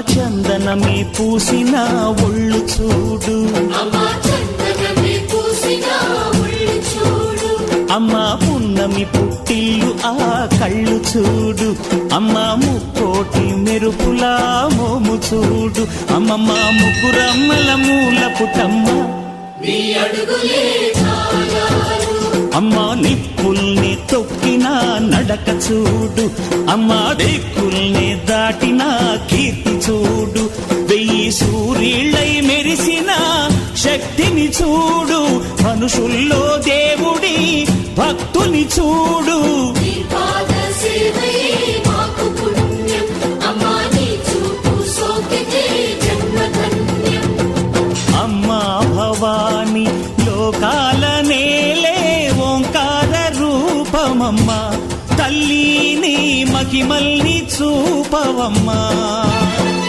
చందనమే పూసిన ఒళ్ళు చూడు, అమ్మా పున్నమి పుట్టిల్లు ఆ కళ్ళు చూడు, అమ్మా ముక్కోటి మెరుపులా మోము చూడు, అమ్మమ్మ ముగ్గురమ్మల మూల పుటమ్మ అమ్మా నిప్పుల్ని తొక్కిన నడక చూడు, అమ్మా దిక్కుల్ని దాటిన కీర్తి చూడు, 1000 సూర్యుళ్ళై మెరిసిన శక్తిని చూడు, మనుషుల్లో దేవుడి భక్తుని చూడు. అమ్మా భవాని లోకాల నేలే ఓంకార రూపమమ్మా, తల్లిని మహిమల్ని చూపవమ్మా.